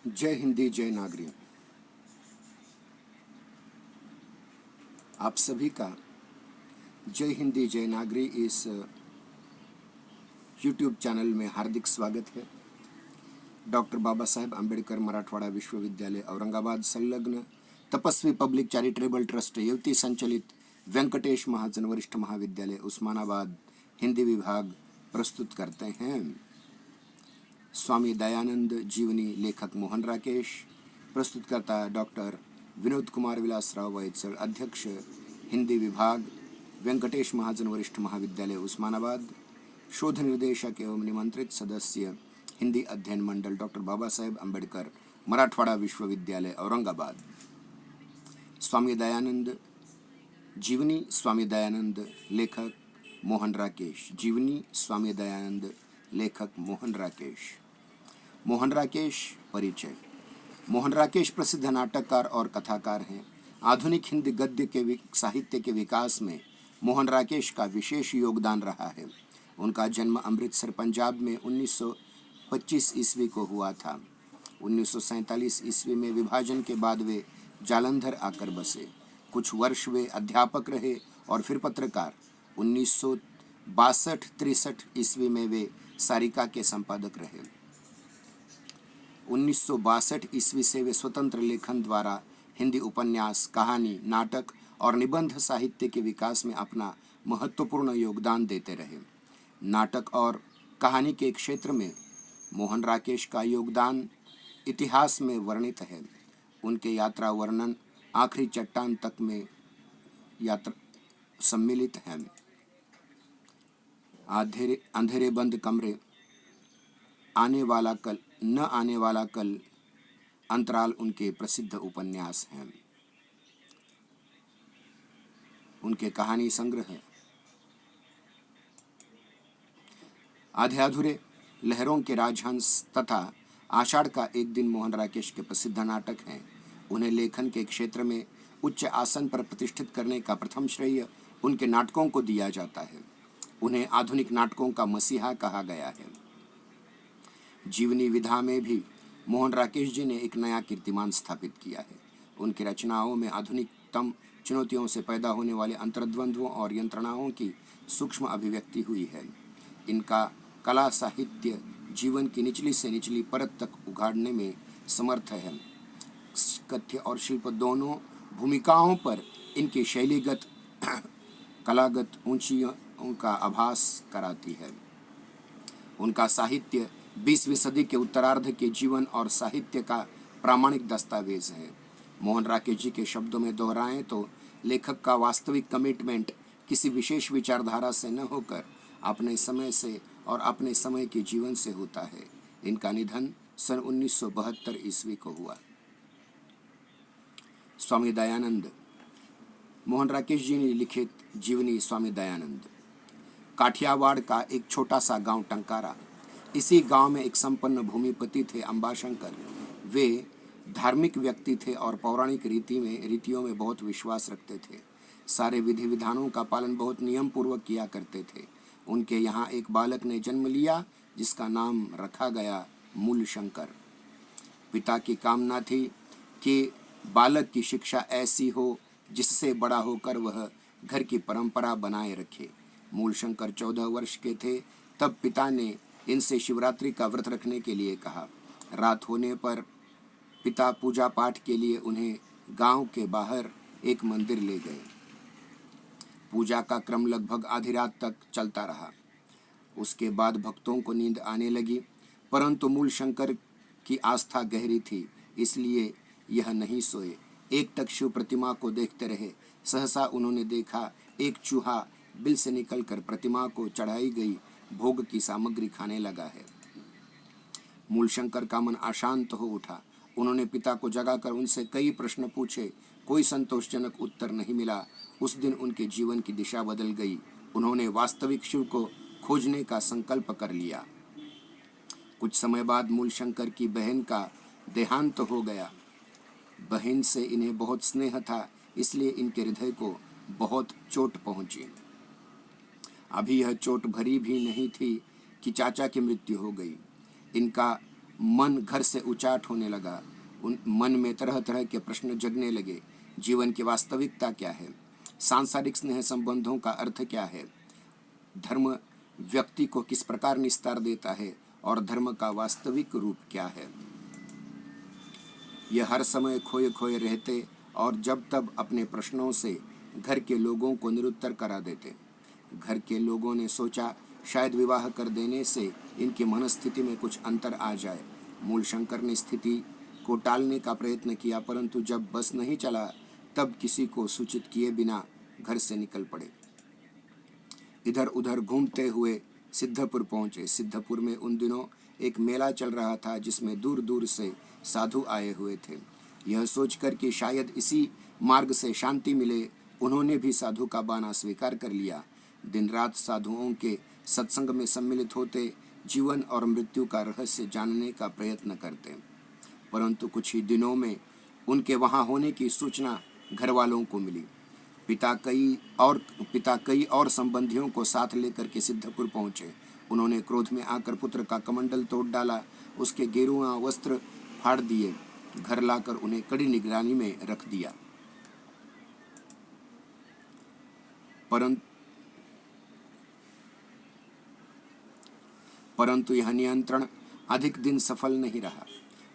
जय हिंदी जय नागरी। आप सभी का जय हिंदी जय नागरी इस यूट्यूब चैनल में हार्दिक स्वागत है। डॉक्टर बाबा साहेब आंबेडकर मराठवाड़ा विश्वविद्यालय औरंगाबाद संलग्न तपस्वी पब्लिक चैरिटेबल ट्रस्ट युवती संचालित वेंकटेश महाजन वरिष्ठ महाविद्यालय उस्मानाबाद हिंदी विभाग प्रस्तुत करते हैं स्वामी दयानंद जीवनी। लेखक मोहन राकेश। प्रस्तुतकर्ता डॉक्टर विनोद कुमार विलासराव वैत्सळ। अध्यक्ष हिंदी विभाग वेंकटेश महाजन वरिष्ठ महाविद्यालय उस्मानाबाद। शोध निर्देशक एवं निमंत्रित सदस्य हिंदी अध्ययन मंडल डॉक्टर बाबा साहेब आंबेडकर मराठवाड़ा विश्वविद्यालय औरंगाबाद। स्वामी दयानंद जीवनी स्वामी दयानंद लेखक मोहन राकेश। जीवनी स्वामी दयानंद लेखक मोहन राकेश। मोहन राकेश परिचय। मोहन राकेश प्रसिद्ध नाटककार और कथाकार हैं। आधुनिक हिंदी गद्य के साहित्य के विकास में मोहन राकेश का विशेष योगदान रहा है। उनका जन्म अमृतसर पंजाब में 1925 ईस्वी को हुआ था। 1947 ईस्वी में विभाजन के बाद वे जालंधर आकर बसे। कुछ वर्ष वे अध्यापक रहे और फिर पत्रकार। 1962-63 ईस्वी में वे सारिका के संपादक रहे। 1962 ईस्वी से वे स्वतंत्र लेखन द्वारा हिंदी उपन्यास, कहानी, नाटक और निबंध साहित्य के विकास में अपना महत्वपूर्ण योगदान देते रहे। नाटक और कहानी के क्षेत्र में मोहन राकेश का योगदान इतिहास में वर्णित है। उनके यात्रा वर्णन आखिरी चट्टान तक में यात्रा सम्मिलित है। अंधेरे बंद कमरे, आने वाला कल, न आने वाला कल, अंतराल उनके प्रसिद्ध उपन्यास हैं। उनके कहानी संग्रह आधे अधूरे, लहरों के राजहंस तथा आषाढ़ का एक दिन मोहन राकेश के प्रसिद्ध नाटक हैं। उन्हें लेखन के क्षेत्र में उच्च आसन पर प्रतिष्ठित करने का प्रथम श्रेय उनके नाटकों को दिया जाता है। उन्हें आधुनिक नाटकों का मसीहा कहा गया है। जीवनी विधा में भी मोहन राकेश जी ने एक नया कीर्तिमान स्थापित किया है। उनकी रचनाओं में आधुनिकतम चुनौतियों से पैदा होने वाले अंतर्द्वंद्वों और यंत्रणाओं की सूक्ष्म अभिव्यक्ति हुई है। इनका कला साहित्य जीवन की निचली से निचली परत तक उगाड़ने में समर्थ है। कथ्य और शिल्प दोनों भूमिकाओं पर इनकी शैलीगत कलागत ऊंचाइयों का आभास कराती है। उनका साहित्य 20वीं सदी के उत्तरार्ध के जीवन और साहित्य का प्रामाणिक दस्तावेज है। मोहन राकेश जी के शब्दों में दोहराएं तो लेखक का वास्तविक कमिटमेंट किसी विशेष विचारधारा से न होकर अपने समय से और अपने समय के जीवन से होता है। इनका निधन सन 1972 ईस्वी को हुआ। स्वामी दयानंद। मोहन राकेश जी ने लिखित जीवनी स्वामी दयानंद। काठियावाड़ का एक छोटा सा गांव टंकारा। इसी गांव में एक संपन्न भूमिपति थे अंबाशंकर। वे धार्मिक व्यक्ति थे और पौराणिक रीतियों में बहुत विश्वास रखते थे। सारे विधि विधानों का पालन बहुत नियम पूर्वक किया करते थे। उनके यहाँ एक बालक ने जन्म लिया जिसका नाम रखा गया मूलशंकर। पिता की कामना थी कि बालक की शिक्षा ऐसी हो जिससे बड़ा होकर वह घर की परंपरा बनाए रखे। मूलशंकर 14 वर्ष के थे तब पिता ने इनसे शिवरात्रि का व्रत रखने के लिए कहा। रात होने पर पिता पूजा पाठ के लिए उन्हें गांव के बाहर एक मंदिर ले गए। पूजा का क्रम लगभग आधी रात तक चलता रहा। उसके बाद भक्तों को नींद आने लगी, परंतु मूलशंकर की आस्था गहरी थी, इसलिए यह नहीं सोए। एक तक शिव प्रतिमा को देखते रहे। सहसा उन्होंने देखा एक चूहा बिल से निकलकर प्रतिमा को चढ़ाई गई भोग की सामग्री खाने लगा है। मूलशंकर का मन अशांत हो उठा। उन्होंने पिता को जगाकर उनसे कई प्रश्न पूछे। कोई संतोषजनक उत्तर नहीं मिला। उस दिन उनके जीवन की दिशा बदल गई। उन्होंने वास्तविक शिव को खोजने का संकल्प कर लिया। कुछ समय बाद मूलशंकर की बहन का देहांत हो गया। बहन से इन्हें बहुत स्नेह था, इसलिए इनके हृदय को बहुत चोट पहुंची। अभी यह चोट भरी भी नहीं थी कि चाचा की मृत्यु हो गई। इनका मन घर से उचाट होने लगा। उन मन में तरह तरह के प्रश्न जगने लगे। जीवन की वास्तविकता क्या है? सांसारिक स्नेह संबंधों का अर्थ क्या है? धर्म व्यक्ति को किस प्रकार निस्तार देता है और धर्म का वास्तविक रूप क्या है? यह हर समय खोए खोए रहते और जब तब अपने प्रश्नों से घर के लोगों को निरुत्तर करा देते। घर के लोगों ने सोचा शायद विवाह कर देने से इनकी मनस्थिति में कुछ अंतर आ जाए। मूलशंकर ने स्थिति को टालने का प्रयत्न किया, परंतु जब बस नहीं चला तब किसी को सूचित किए बिना घर से निकल पड़े। इधर उधर घूमते हुए सिद्धपुर पहुंचे। सिद्धपुर में उन दिनों एक मेला चल रहा था जिसमें दूर दूर से साधु आए हुए थे। यह सोचकर कि शायद इसी मार्ग से शांति मिले, उन्होंने भी साधु का बाना स्वीकार कर लिया। दिन रात साधुओं के सत्संग में सम्मिलित होते, जीवन और मृत्यु का रहस्य जानने का प्रयत्न करते। परंतु कुछ ही दिनों में उनके वहां होने की सूचना घर वालों को मिली। पिता कई और संबंधियों को साथ लेकर के सिद्धपुर पहुंचे। उन्होंने क्रोध में आकर पुत्र का कमंडल तोड़ डाला, उसके गेरुआ वस्त्र फाड़ दिए, घर लाकर उन्हें कड़ी निगरानी में रख दिया। परंतु यह नियंत्रण अधिक दिन सफल नहीं रहा।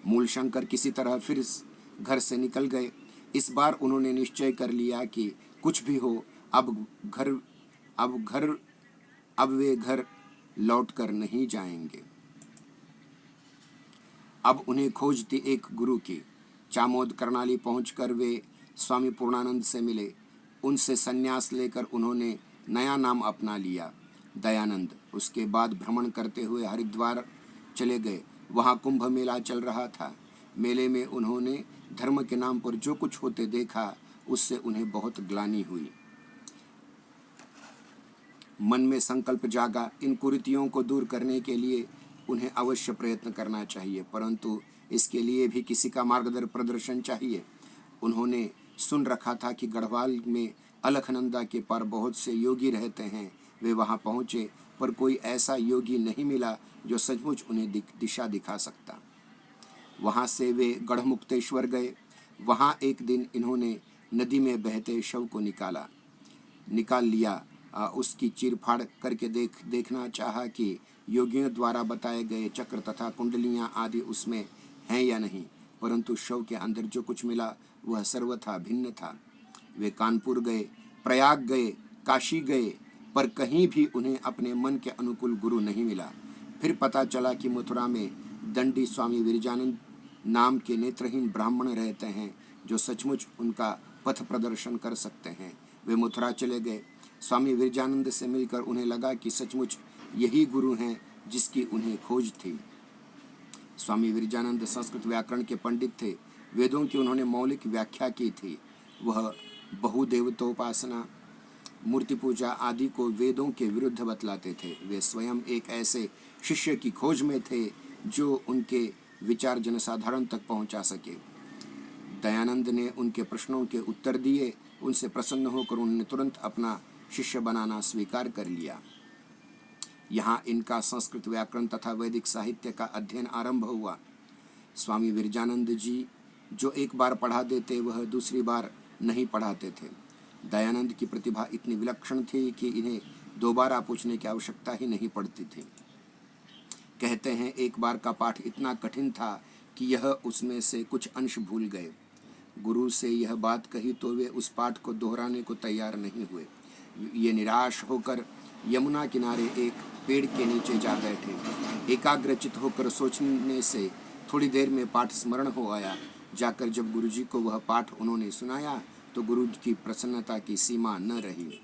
मूलशंकर किसी तरह फिर घर से निकल गए। इस बार उन्होंने निश्चय कर लिया कि कुछ भी हो, अब वे घर लौटकर नहीं जाएंगे। अब उन्हें खोज थी एक गुरु की। चामोद करनाली पहुंचकर वे स्वामी पूर्णानंद से मिले। उनसे संन्यास लेकर उन्होंने नया नाम अपना लिया, दयानंद। उसके बाद भ्रमण करते हुए हरिद्वार चले गए। वहां कुंभ मेला चल रहा था। मेले में उन्होंने धर्म के नाम पर जो कुछ होते देखा, उससे उन्हें बहुत ग्लानि हुई। मन में संकल्प जागा, इन कुरीतियों को दूर करने के लिए उन्हें अवश्य प्रयत्न करना चाहिए, परंतु इसके लिए भी किसी का मार्गदर्शन चाहिए। उन्होंने सुन रखा था कि गढ़वाल में अलखनंदा के पार बहुत से योगी रहते हैं। वे वहां पहुंचे, पर कोई ऐसा योगी नहीं मिला जो सचमुच उन्हें दिशा दिखा सकता। वहां से वे गढ़मुक्तेश्वर गए। वहां एक दिन इन्होंने नदी में बहते शव को निकाल लिया। उसकी चीरफाड़ करके देखना चाहा कि योगियों द्वारा बताए गए चक्र तथा कुंडलियां आदि उसमें हैं या नहीं, परंतु शव के अंदर जो कुछ मिला वह सर्वथा भिन्न था। वे कानपुर गए, प्रयाग गए, काशी गए, पर कहीं भी उन्हें अपने मन के अनुकूल गुरु नहीं मिला। फिर पता चला कि मथुरा में दंडी स्वामी विरजानंद नाम के नेत्रहीन ब्राह्मण रहते हैं जो सचमुच उनका पथ प्रदर्शन कर सकते हैं। वे मथुरा चले गए। स्वामी विरजानंद से मिलकर उन्हें लगा कि सचमुच यही गुरु हैं जिसकी उन्हें खोज थी। स्वामी विरजानंद संस्कृत व्याकरण के पंडित थे। वेदों की उन्होंने मौलिक व्याख्या की थी। वह बहुदेवतोपासना, मूर्ति पूजा आदि को वेदों के विरुद्ध बतलाते थे। वे स्वयं एक ऐसे शिष्य की खोज में थे जो उनके विचार जनसाधारण तक पहुंचा सके। दयानंद ने उनके प्रश्नों के उत्तर दिए। उनसे प्रसन्न होकर उन्होंने तुरंत अपना शिष्य बनाना स्वीकार कर लिया। यहाँ इनका संस्कृत व्याकरण तथा वैदिक साहित्य का अध्ययन आरंभ हुआ। स्वामी विरजानंद जी जो एक बार पढ़ा देते वह दूसरी बार नहीं पढ़ाते थे। दयानंद की प्रतिभा इतनी विलक्षण थी कि इन्हें दोबारा पूछने की आवश्यकता ही नहीं पड़ती थी। कहते हैं एक बार का पाठ इतना कठिन था कि यह उसमें से कुछ अंश भूल गए। गुरु से यह बात कही तो वे उस पाठ को दोहराने को तैयार नहीं हुए। ये निराश होकर यमुना किनारे एक पेड़ के नीचे जा बैठे। एकाग्रचित होकर सोचने से थोड़ी देर में पाठ स्मरण हो आया। जाकर जब गुरुजी को वह पाठ उन्होंने सुनाया तो गुरु की प्रसन्नता की सीमा न रही।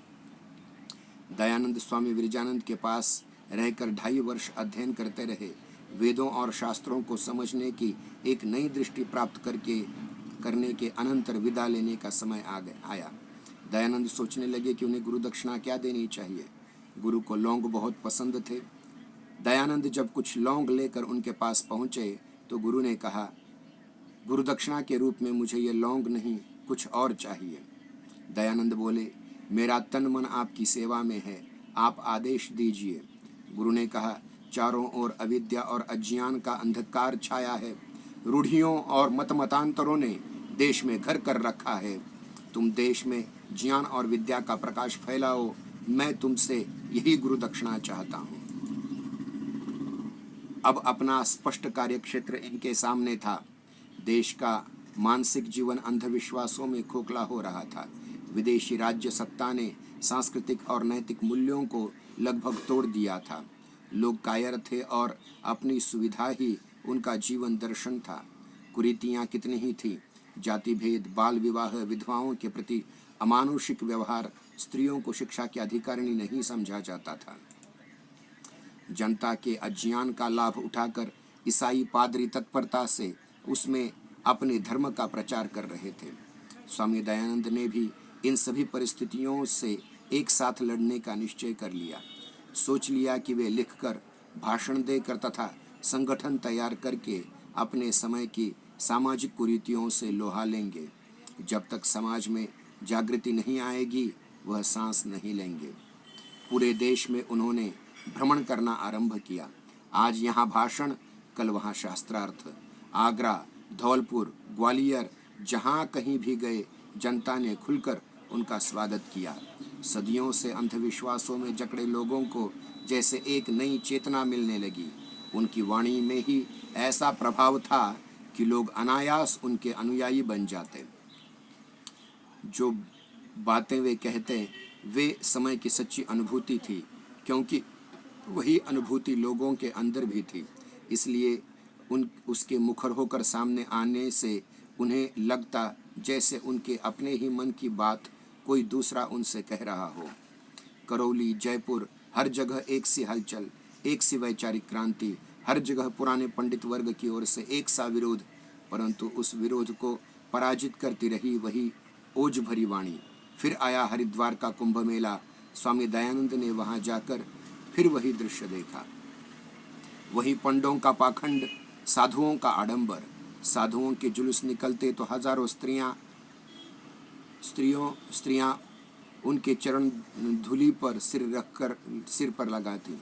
दयानंद स्वामी विरजानंद के पास रहकर 2.5 वर्ष अध्ययन करते रहे। वेदों और शास्त्रों को समझने की एक नई दृष्टि प्राप्त करने के अनंतर विदा लेने का समय आया। दयानंद सोचने लगे कि उन्हें गुरु दक्षिणा क्या देनी चाहिए। गुरु को लौंग बहुत पसंद थे। दयानंद जब कुछ लौंग लेकर उनके पास पहुंचे तो गुरु ने कहा, गुरु दक्षिणा के रूप में मुझे ये लौंग नहीं कुछ और चाहिए। दयानंद बोले, मेरा तन मन आपकी सेवा में है, आप आदेश दीजिए। गुरु ने कहा, चारों ओर अविद्या और अज्ञान का अंधकार छाया है। रूढ़ियों और मतमतांतरों ने देश में घर कर रखा है। तुम देश में ज्ञान और विद्या का प्रकाश फैलाओ, मैं तुमसे यही गुरु दक्षिणा चाहता हूँ। अब अपना स्पष्ट कार्यक्षेत्र इनके सामने था। देश का मानसिक जीवन अंधविश्वासों में खोखला हो रहा था। विदेशी राज्य सत्ता ने सांस्कृतिक और नैतिक मूल्यों को लगभग तोड़ दिया था। लोग कायर थे और अपनी सुविधा ही उनका जीवन दर्शन था। कुरीतियाँ कितनी ही थी, जाति भेद, बाल विवाह, विधवाओं के प्रति अमानुषिक व्यवहार, स्त्रियों को शिक्षा के अधिकारिणी नहीं समझा जाता था। जनता के अज्ञान का लाभ उठाकर ईसाई पादरी तत्परता से उसमें अपने धर्म का प्रचार कर रहे थे। स्वामी दयानंद ने भी इन सभी परिस्थितियों से एक साथ लड़ने का निश्चय कर लिया। सोच लिया कि वे लिखकर, भाषण देकर तथा संगठन तैयार करके अपने समय की सामाजिक कुरीतियों से लोहा लेंगे। जब तक समाज में जागृति नहीं आएगी, वह सांस नहीं लेंगे। पूरे देश में उन्होंने भ्रमण करना आरंभ किया। आज यहाँ भाषण, कल वहाँ शास्त्रार्थ। आगरा, धौलपुर, ग्वालियर, जहाँ कहीं भी गए, जनता ने खुलकर उनका स्वागत किया। सदियों से अंधविश्वासों में जकड़े लोगों को जैसे एक नई चेतना मिलने लगी। उनकी वाणी में ही ऐसा प्रभाव था कि लोग अनायास उनके अनुयायी बन जाते। जो बातें वे कहते, वे समय की सच्ची अनुभूति थी, क्योंकि वही अनुभूति लोगों के अंदर भी थी। इसलिए उसके मुखर होकर सामने आने से उन्हें लगता जैसे उनके अपने ही मन की बात कोई दूसरा उनसे कह रहा हो। करौली, जयपुर, हर जगह एक सी हलचल, एक सी वैचारिक क्रांति, हर जगह पुराने पंडित वर्ग की ओर से एक सा विरोध, परंतु उस विरोध को पराजित करती रही वही ओज भरी वाणी। फिर आया हरिद्वार का कुंभ मेला। स्वामी दयानंद ने वहां जाकर फिर वही दृश्य देखा। वही पंडों का पाखंड, साधुओं का आडंबर। साधुओं के जुलूस निकलते तो हजारों स्त्रियां उनके चरण धूलि पर सिर पर लगाती।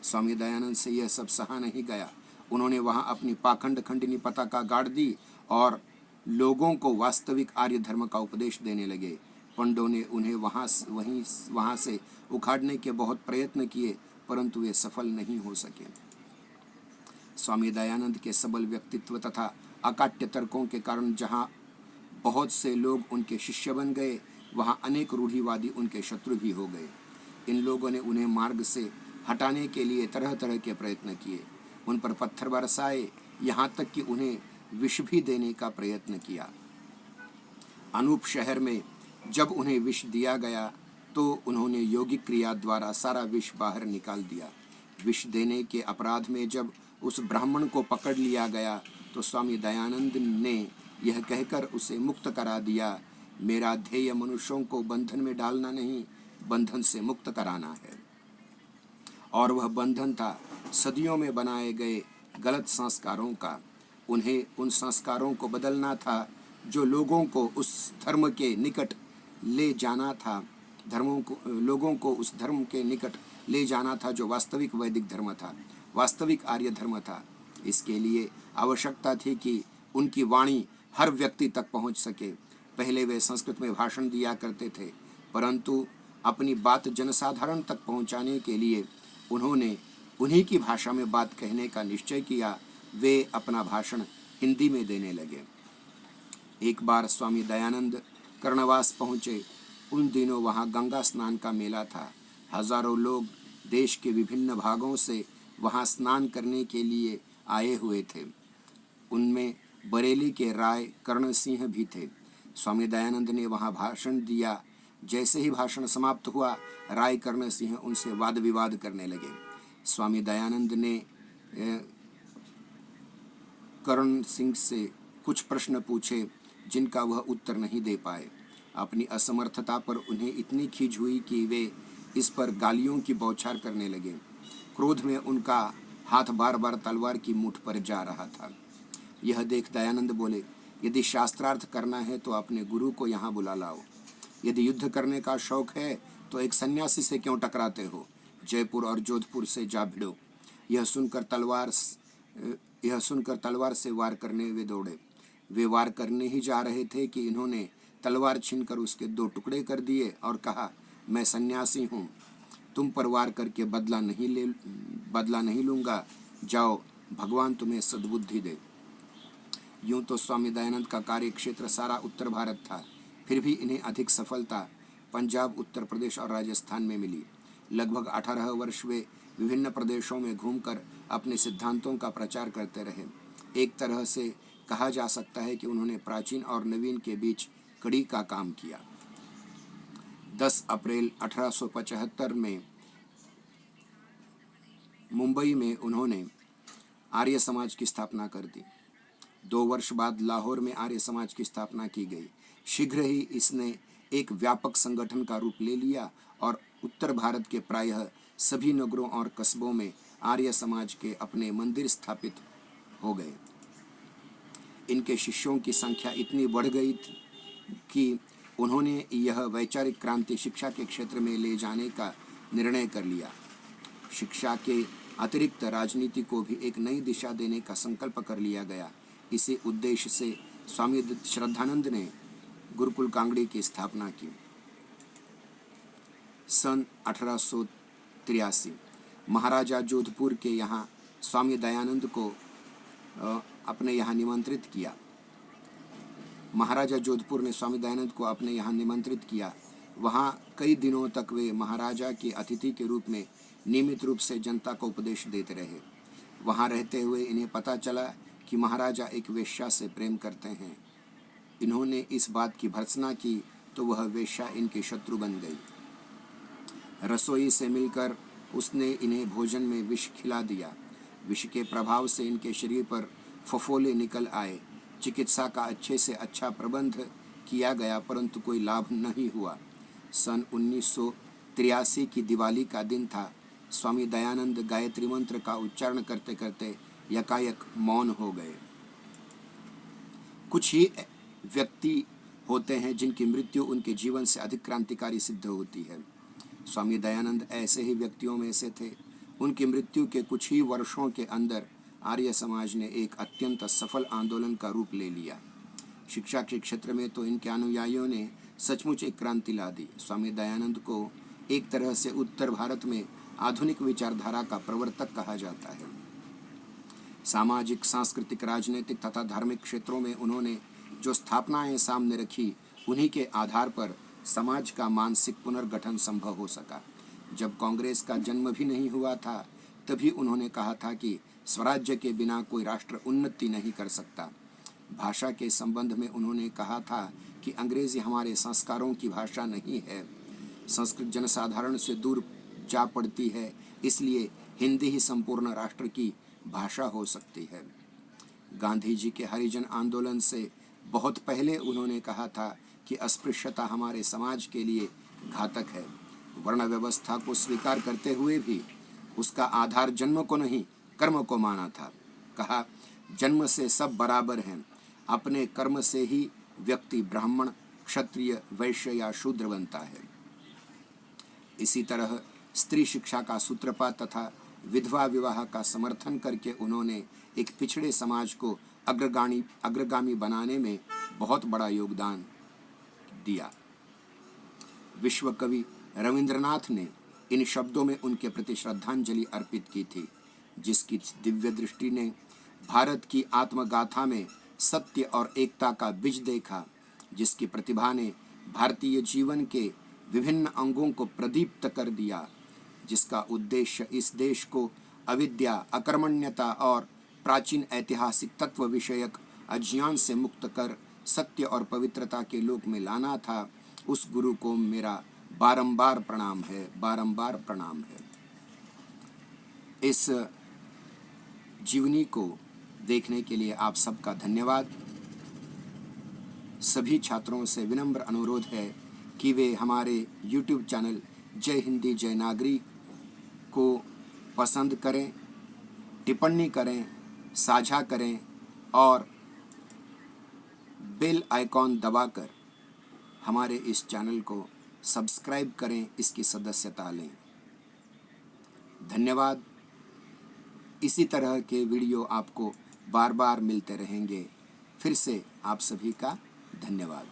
स्वामी दयानंद से यह सब सहा नहीं गया। उन्होंने वहां अपनी पाखंड खंडिनी पताका गाड़ दी और लोगों को वास्तविक आर्य धर्म का उपदेश देने लगे। पंडों ने उन्हें वहां से उखाड़ने के बहुत प्रयत्न किए, परंतु वे सफल नहीं हो सके। स्वामी दयानंद के सबल व्यक्तित्व तथा अकाट्य तर्कों के कारण जहाँ बहुत से लोग उनके शिष्य बन गए, वहाँ अनेक रूढ़िवादी उनके शत्रु भी हो गए। इन लोगों ने उन्हें मार्ग से हटाने के लिए तरह तरह के प्रयत्न किए। उन पर पत्थर बरसाए, यहाँ तक कि उन्हें विष भी देने का प्रयत्न किया। अनूप शहर में जब उन्हें विष दिया गया तो उन्होंने योगिक क्रिया द्वारा सारा विष बाहर निकाल दिया। विष देने के अपराध में जब उस ब्राह्मण को पकड़ लिया गया तो स्वामी दयानंद ने यह कहकर उसे मुक्त करा दिया, मेरा ध्येय मनुष्यों को बंधन में डालना नहीं, बंधन से मुक्त कराना है। और वह बंधन था सदियों में बनाए गए गलत संस्कारों का। उन्हें उन संस्कारों को बदलना था जो लोगों को उस धर्म के निकट ले जाना था, लोगों को उस धर्म के निकट ले जाना था जो वास्तविक वैदिक धर्म था, वास्तविक आर्य धर्म था। इसके लिए आवश्यकता थी कि उनकी वाणी हर व्यक्ति तक पहुंच सके। पहले वे संस्कृत में भाषण दिया करते थे, परंतु अपनी बात जनसाधारण तक पहुंचाने के लिए उन्होंने उन्हीं की भाषा में बात कहने का निश्चय किया। वे अपना भाषण हिंदी में देने लगे। एक बार स्वामी दयानंद कर्णवास पहुँचे। उन दिनों वहाँ गंगा स्नान का मेला था। हजारों लोग देश के विभिन्न भागों से वहाँ स्नान करने के लिए आए हुए थे। उनमें बरेली के राय कर्ण सिंह भी थे। स्वामी दयानंद ने वहाँ भाषण दिया। जैसे ही भाषण समाप्त हुआ, राय कर्ण सिंह उनसे वाद विवाद करने लगे। स्वामी दयानंद ने कर्ण सिंह से कुछ प्रश्न पूछे जिनका वह उत्तर नहीं दे पाए। अपनी असमर्थता पर उन्हें इतनी खींच हुई कि वे इस पर गालियों की बौछार करने लगे। क्रोध में उनका हाथ बार बार तलवार की मुठ पर जा रहा था। यह देख दयानंद बोले, यदि शास्त्रार्थ करना है तो अपने गुरु को यहाँ बुला लाओ। यदि युद्ध करने का शौक है तो एक सन्यासी से क्यों टकराते हो? जयपुर और जोधपुर से जा भिड़ो। यह सुनकर तलवार से वार करने वे दौड़े। वे वार करने ही जा रहे थे कि इन्होंने तलवार छीनकर उसके 2 टुकड़े कर दिए और कहा, मैं सन्यासी हूँ, तुम पर वार करके बदला नहीं लूँगा, जाओ, भगवान तुम्हें सद्बुद्धि दे। यूं तो स्वामी दयानंद का कार्य क्षेत्र सारा उत्तर भारत था, फिर भी इन्हें अधिक सफलता पंजाब, उत्तर प्रदेश और राजस्थान में मिली। लगभग 18 वर्ष वे विभिन्न प्रदेशों में घूमकर अपने सिद्धांतों का प्रचार करते रहे। एक तरह से कहा जा सकता है कि उन्होंने प्राचीन और नवीन के बीच कड़ी का काम किया। 10 अप्रैल 1875 में मुंबई में उन्होंने आर्य समाज की स्थापना कर दी। 2 वर्ष बाद लाहौर में आर्य समाज की स्थापना की गई। शीघ्र ही इसने एक व्यापक संगठन का रूप ले लिया और उत्तर भारत के प्रायः सभी नगरों और कस्बों में आर्य समाज के अपने मंदिर स्थापित हो गए। इनके शिष्यों की संख्या इतनी बढ़ गई कि उन्होंने यह वैचारिक क्रांति शिक्षा के क्षेत्र में ले जाने का निर्णय कर लिया। शिक्षा के अतिरिक्त राजनीति को भी एक नई दिशा देने का संकल्प कर लिया गया। इसी उद्देश्य से स्वामी श्रद्धानंद ने गुरुकुल कांगड़ी की स्थापना की। सन 1883 महाराजा जोधपुर के यहाँ स्वामी दयानंद को अपने यहाँ निमंत्रित किया। महाराजा जोधपुर ने स्वामी दयानंद को अपने यहाँ निमंत्रित किया। वहाँ कई दिनों तक वे महाराजा के अतिथि के रूप में नियमित रूप से जनता को उपदेश देते रहे। वहाँ रहते हुए इन्हें पता चला कि महाराजा एक वेश्या से प्रेम करते हैं। इन्होंने इस बात की भर्त्सना की तो वह वेश्या इनकी शत्रु बन गई। रसोई से मिलकर उसने इन्हें भोजन में विष खिला दिया। विष के प्रभाव से इनके शरीर पर फफोले निकल आए। चिकित्सा का अच्छे से अच्छा प्रबंध किया गया परंतु कोई लाभ नहीं हुआ। सन 1983 की दिवाली का दिन था। स्वामी दयानंद गायत्री मंत्र का उच्चारण करते करते यकायक मौन हो गए। कुछ ही व्यक्ति होते हैं जिनकी मृत्यु उनके जीवन से अधिक क्रांतिकारी सिद्ध होती है। स्वामी दयानंद ऐसे ही व्यक्तियों में से थे। उनकी मृत्यु के कुछ ही वर्षों के अंदर आर्य समाज ने एक अत्यंत सफल आंदोलन का रूप ले लिया। शिक्षा के क्षेत्र में तो इनके अनुयायियों ने सचमुच एक क्रांति ला दी। स्वामी दयानंद को एक तरह से उत्तर भारत में आधुनिक विचारधारा का प्रवर्तक कहा जाता है। सामाजिक, सांस्कृतिक, राजनीतिक तथा धार्मिक क्षेत्रों में उन्होंने जो स्थापनाएं सामने रखी, उन्हीं के आधार पर समाज का मानसिक पुनर्गठन संभव हो सका। जब कांग्रेस का जन्म भी नहीं हुआ था तभी उन्होंने कहा था कि स्वराज्य के बिना कोई राष्ट्र उन्नति नहीं कर सकता। भाषा के संबंध में उन्होंने कहा था कि अंग्रेजी हमारे संस्कारों की भाषा नहीं है। संस्कृत जनसाधारण से दूर जा पड़ती है, इसलिए हिंदी ही संपूर्ण राष्ट्र की भाषा हो सकती है। गांधी जी के हरिजन आंदोलन से बहुत पहले उन्होंने कहा था कि अस्पृश्यता हमारे समाज के लिए घातक है। वर्ण व्यवस्था को स्वीकार करते हुए भी उसका आधार जन्म को नहीं कर्म को माना था। कहा, जन्म से सब बराबर हैं, अपने कर्म से ही व्यक्ति ब्राह्मण, क्षत्रिय, वैश्य या शूद्र बनता है। इसी तरह स्त्री शिक्षा का सूत्रपात तथा विधवा विवाह का समर्थन करके उन्होंने एक पिछड़े समाज को अग्रगामी बनाने में बहुत बड़ा योगदान दिया। विश्व कवि रविंद्रनाथ ने इन शब्दों में उनके प्रति श्रद्धांजलि अर्पित की थी, जिसकी दिव्य दृष्टि ने भारत की आत्मगाथा में सत्य और एकता का बीज देखा, जिसकी प्रतिभा ने भारतीय जीवन के विभिन्न अंगों को प्रदीप्त कर दिया, जिसका उद्देश्य इस देश को अविद्या, अकर्मण्यता और प्राचीन ऐतिहासिक तत्व विषयक अज्ञान से मुक्त कर सत्य और पवित्रता के लोक में लाना था। उस गुरु को मेरा बारंबार प्रणाम है, बारंबार प्रणाम है। इस जीवनी को देखने के लिए आप सबका धन्यवाद। सभी छात्रों से विनम्र अनुरोध है कि वे हमारे YouTube चैनल जय हिंदी जय नागरिक को पसंद करें, टिप्पणी करें, साझा करें और बेल आइकॉन दबाकर हमारे इस चैनल को सब्सक्राइब करें, इसकी सदस्यता लें। धन्यवाद। इसी तरह के वीडियो आपको बार बार मिलते रहेंगे। फिर से आप सभी का धन्यवाद।